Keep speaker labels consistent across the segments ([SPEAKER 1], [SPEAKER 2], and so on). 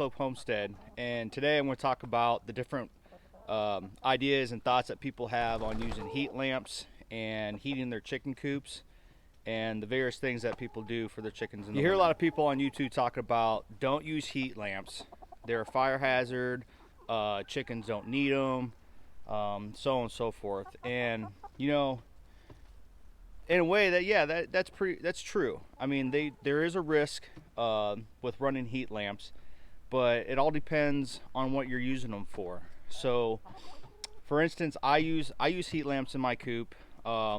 [SPEAKER 1] Hope Homestead, and today I'm going to talk about the different ideas and thoughts that people have on using heat lamps and heating their chicken coops, and the various things that people do for their chickens. You hear a lot of people on YouTube talking about don't use heat lamps, they're a fire hazard, chickens don't need them, so on and so forth. And you know, in a way that's true. I mean, there is a risk with running heat lamps, but it all depends on what you're using them for. So for instance, I use heat lamps in my coop. I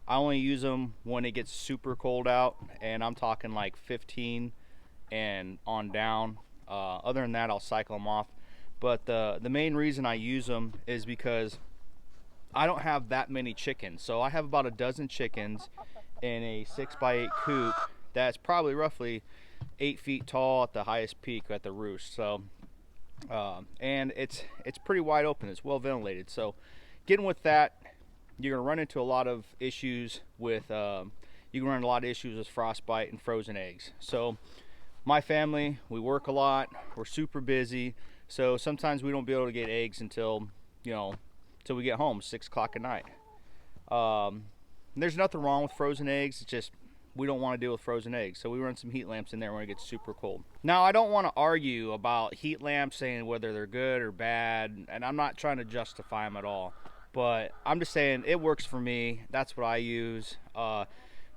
[SPEAKER 1] only use them when it gets super cold out, and I'm talking like 15 and on down. Other than that, I'll cycle them off. But the main reason I use them is because I don't have that many chickens. So I have about a dozen chickens in a 6x8 coop that's probably roughly 8 feet tall at the highest peak at the roost. So and it's pretty wide open, it's well ventilated. So getting with that, you're gonna run into a lot of issues with frostbite and frozen eggs. So my family, we work a lot, we're super busy, so sometimes we don't be able to get eggs until we get home, 6 o'clock at night. There's nothing wrong with frozen eggs, it's just we don't want to deal with frozen eggs, so we run some heat lamps in there when it gets super cold. Now, I don't want to argue about heat lamps, saying whether they're good or bad, and I'm not trying to justify them at all, but I'm just saying it works for me. That's what I use.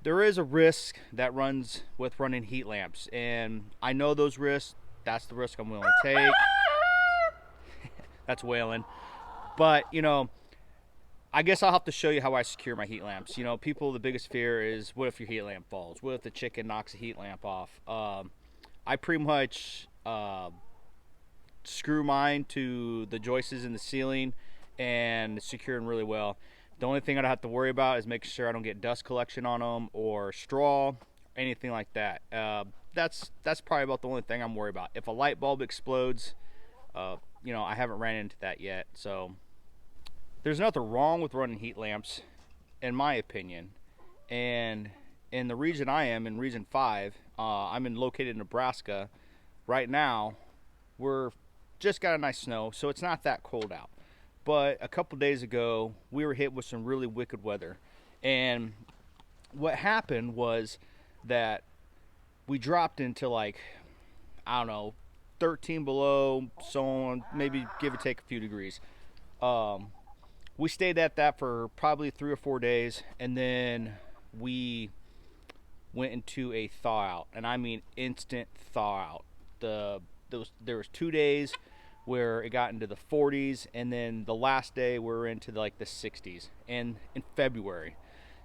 [SPEAKER 1] There is a risk that runs with running heat lamps, and I know those risks. That's the risk I'm willing to take. That's wailing. But I guess I'll have to show you how I secure my heat lamps. People, the biggest fear is, what if your heat lamp falls? What if the chicken knocks the heat lamp off? I pretty much screw mine to the joists in the ceiling and secure them really well. The only thing I'd have to worry about is making sure I don't get dust collection on them or straw, anything like that. That's probably about the only thing I'm worried about. If a light bulb explodes, I haven't ran into that yet. So there's nothing wrong with running heat lamps, in my opinion. And in the region I am, in Region 5, I'm located in Nebraska. Right now, we're just got a nice snow, so it's not that cold out. But a couple days ago, we were hit with some really wicked weather. And what happened was that we dropped into, like, I don't know, 13 below, so on, maybe give or take a few degrees. We stayed at that for probably 3 or 4 days, and then we went into a thaw out, and I mean instant thaw out. There was 2 days where it got into the 40s, and then the last day we were into the 60s, and in February.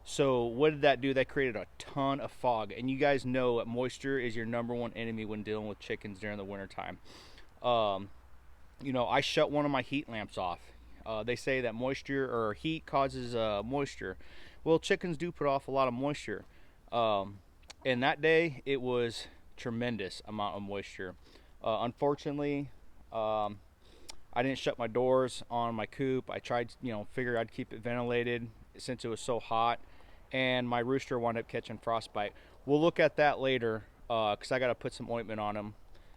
[SPEAKER 1] So what did that do? That created a ton of fog, and you guys know that moisture is your #1 enemy when dealing with chickens during the wintertime. I shut one of my heat lamps off. They say that moisture or heat causes moisture. Well, chickens do put off a lot of moisture. And that day, it was tremendous amount of moisture. Unfortunately, I didn't shut my doors on my coop. I tried, figured I'd keep it ventilated since it was so hot, and my rooster wound up catching frostbite. We'll look at that later, because I got to put some ointment on him.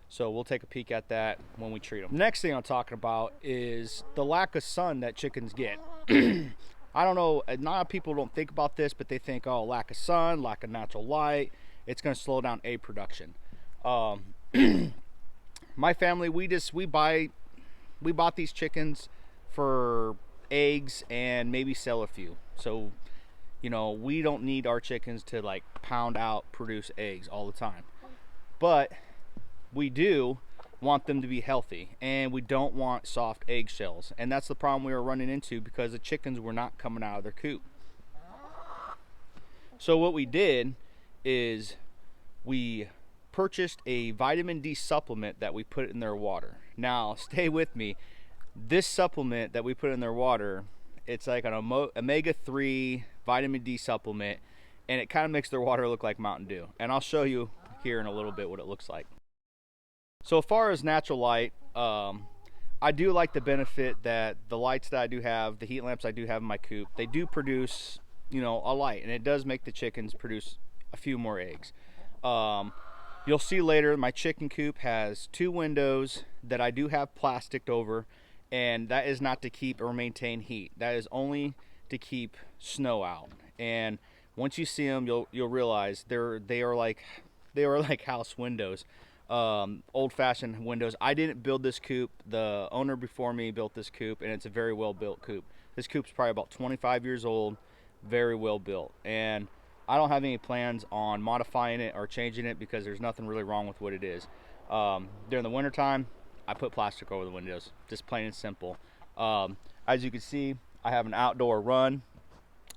[SPEAKER 1] So we'll take a peek at that when we treat them. Next thing I'm talking about is the lack of sun that chickens get. I don't know, a lot of people don't think about this, but they think, oh, lack of sun, lack of natural light, it's going to slow down egg production. My family, we bought these chickens for eggs and maybe sell a few. So, we don't need our chickens to pound out, produce eggs all the time. But we do want them to be healthy, and we don't want soft eggshells. And that's the problem we were running into, because the chickens were not coming out of their coop. So what we did is we purchased a vitamin D supplement that we put in their water. Now, stay with me. This supplement that we put in their water, it's like an omega-3 vitamin D supplement, and it kind of makes their water look like Mountain Dew. And I'll show you here in a little bit what it looks like. So as far as natural light, I do like the benefit that the lights that I do have, the heat lamps I do have in my coop, they do produce, a light, and it does make the chickens produce a few more eggs. You'll see later my chicken coop has 2 windows that I do have plasticed over, and that is not to keep or maintain heat. That is only to keep snow out. And once you see them, you'll realize they are like house windows, old-fashioned windows. I didn't build this coop. The owner before me built this coop, and it's a very well built coop. This coop's probably about 25 years old, very well built, and I don't have any plans on modifying it or changing it because there's nothing really wrong with what it is. During the wintertime, I put plastic over the windows, just plain and simple. As you can see, I have an outdoor run,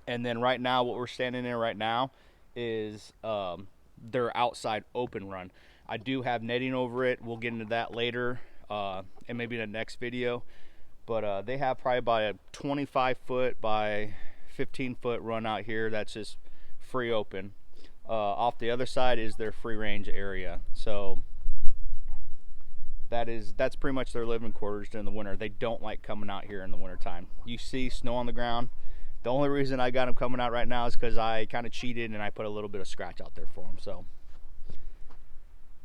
[SPEAKER 1] and then right now, what we're standing in right now is their outside open run. I do have netting over it. We'll get into that later, and maybe in the next video. But they have probably about a 25-foot by 15-foot run out here. That's just free open. Off the other side is their free range area. So that's pretty much their living quarters during the winter. They don't like coming out here in the winter time. You see snow on the ground. The only reason I got them coming out right now is because I kind of cheated and I put a little bit of scratch out there for them. So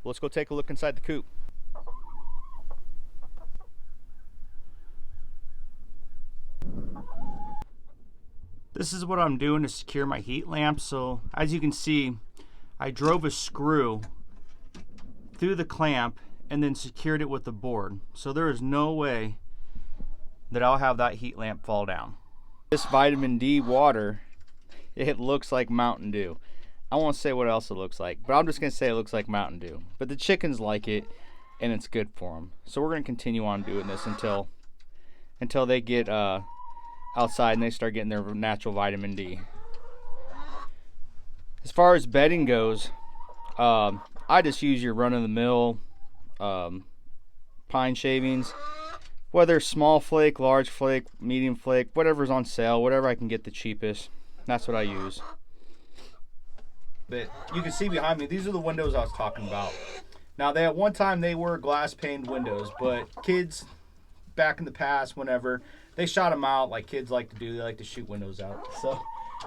[SPEAKER 1] let's go take a look inside the coop. This is what I'm doing to secure my heat lamp. So as you can see, I drove a screw through the clamp and then secured it with the board. So there is no way that I'll have that heat lamp fall down. This vitamin D water, it looks like Mountain Dew. I won't say what else it looks like, but I'm just gonna say it looks like Mountain Dew. But the chickens like it, and it's good for them. So we're gonna continue on doing this until they get outside and they start getting their natural vitamin D. As far as bedding goes, I just use your run-of-the-mill pine shavings, whether small flake, large flake, medium flake, whatever's on sale, whatever I can get the cheapest, that's what I use. But you can see behind me, these are the windows I was talking about. Now, at one time they were glass paned windows, but kids back in the past, whenever they shot them out like kids like to do, they like to shoot windows out. So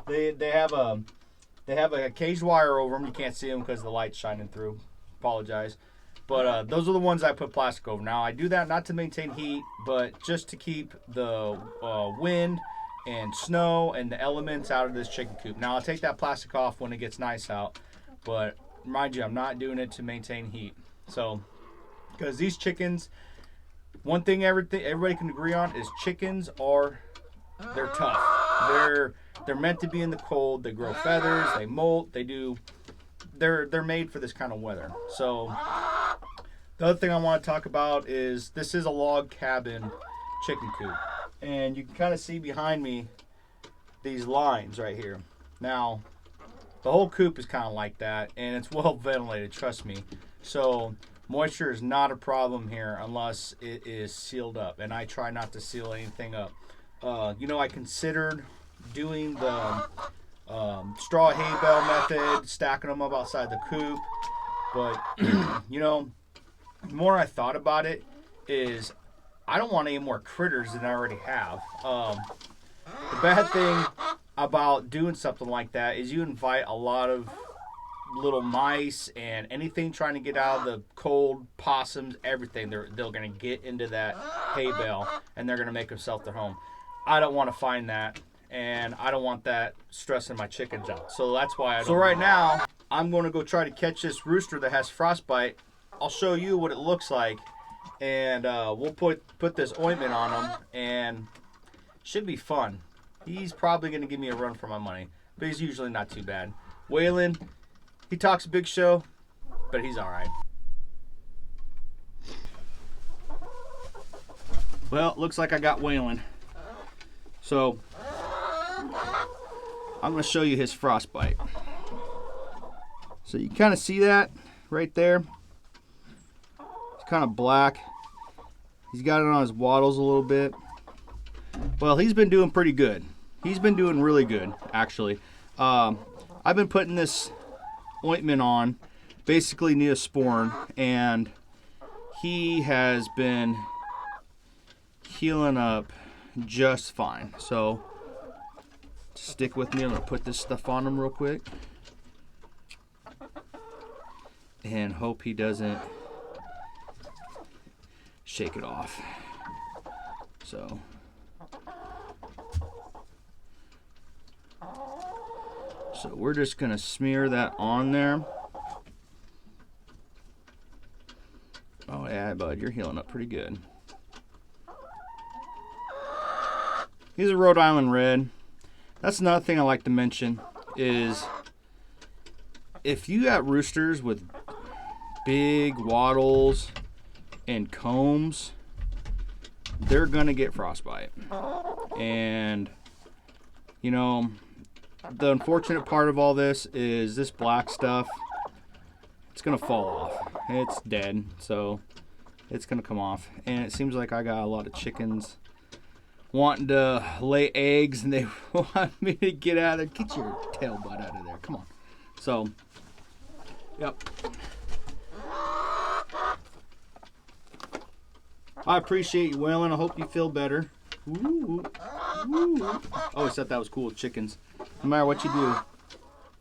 [SPEAKER 1] they have a caged wire over them. You can't see them because the light's shining through. Apologize. But those are the ones I put plastic over. Now, I do that not to maintain heat, but just to keep the wind and snow and the elements out of this chicken coop. Now, I'll take that plastic off when it gets nice out, but mind you, I'm not doing it to maintain heat. So, because these chickens, one thing everybody can agree on is chickens they're tough. They're meant to be in the cold. They grow feathers, they molt, they're made for this kind of weather. So the other thing I want to talk about is this is a log cabin chicken coop. And you can kind of see behind me these lines right here. Now, the whole coop is kind of like that, and it's well ventilated, trust me. So moisture is not a problem here unless it is sealed up, and I try not to seal anything up. I considered doing the straw hay bale method, stacking them up outside the coop, but the more I thought about it is I don't want any more critters than I already have. The bad thing about doing something like that is you invite a lot of little mice and anything trying to get out of the cold, possums, everything. They're going to get into that hay bale and they're going to make themselves their home. I don't want to find that, and I don't want that stressing my chickens out. So that's why I don't. So right now, I'm going to go try to catch this rooster that has frostbite. I'll show you what it looks like, and we'll put this ointment on him, and should be fun. He's probably going to give me a run for my money, but he's usually not too bad. Waylon, he talks a big show, but he's all right. Well, looks like I got Waylon. So I'm going to show you his frostbite. So you kind of see that right there. It's kind of black. He's got it on his wattles a little bit. Well, he's been doing pretty good. He's been doing really good, actually. I've been putting this ointment on, basically Neosporin, and he has been healing up just fine. So stick with me. I'm gonna put this stuff on him real quick. and hope he doesn't shake it off. So we're just gonna smear that on there. Oh yeah, bud, you're healing up pretty good. He's a Rhode Island Red. That's another thing I like to mention is if you got roosters with big wattles and combs, they're gonna get frostbite. And you know, the unfortunate part of all this is this black stuff, it's gonna fall off. It's dead, so it's gonna come off. And it seems like I got a lot of chickens wanting to lay eggs, and they want me to get out of there. Get your tail butt out of there. Come on. So, yep. I appreciate you, Waylon. I hope you feel better. Ooh, ooh. I always thought that was cool with chickens. No matter what you do,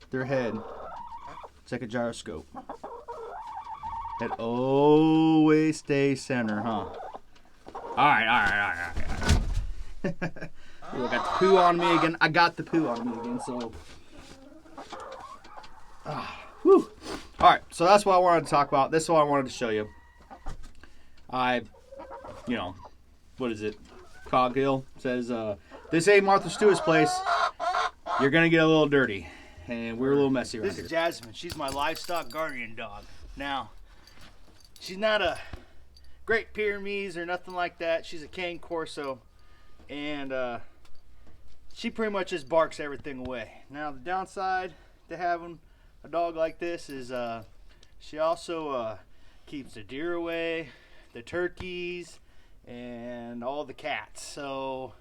[SPEAKER 1] their head, it's like a gyroscope. It always stays center, huh? Alright. Ooh, I got the poo on me again. So. Whew. Alright, so that's what I wanted to talk about. This is what I wanted to show you. What is it? Coghill says, this ain't Martha Stewart's place. You're going to get a little dirty. And we're a little messy right here. This is Jasmine. She's my livestock guardian dog. Now, she's not a Great Pyrenees or nothing like that. She's a cane corso. And she pretty much just barks everything away. Now, the downside to having a dog like this is she also keeps the deer away, the turkeys, and all the cats. So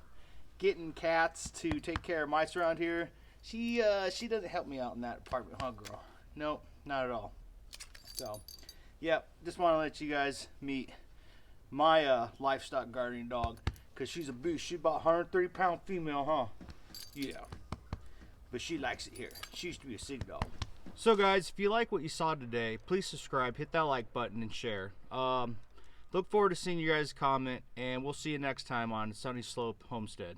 [SPEAKER 1] getting cats to take care of mice around here, she doesn't help me out in that department, huh, girl? Nope, not at all. So, yep, just want to let you guys meet my livestock guardian dog, because she's a beast. She's about 130-pound female, huh? Yeah, but she likes it here. She used to be a city dog. So guys, if you like what you saw today, please subscribe, hit that like button, and share. Look forward to seeing you guys comment, and we'll see you next time on Sunny Slope Homestead.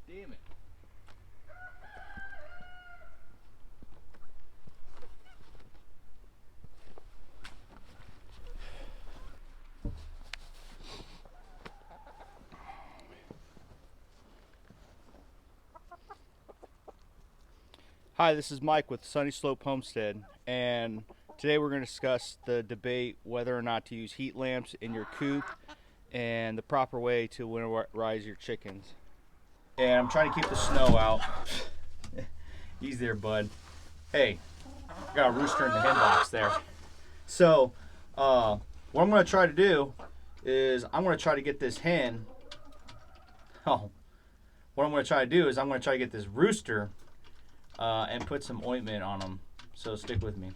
[SPEAKER 1] Damn it. Hi, this is Mike with Sunny Slope Homestead, and today we're going to discuss the debate whether or not to use heat lamps in your coop and the proper way to winterize your chickens. And I'm trying to keep the snow out. Easy there, bud. Hey, I got a rooster in the hen box there. So, what I'm going to try to do is I'm going to try to get this hen. What I'm going to try to do is I'm going to try to get this rooster and put some ointment on them. So stick with me.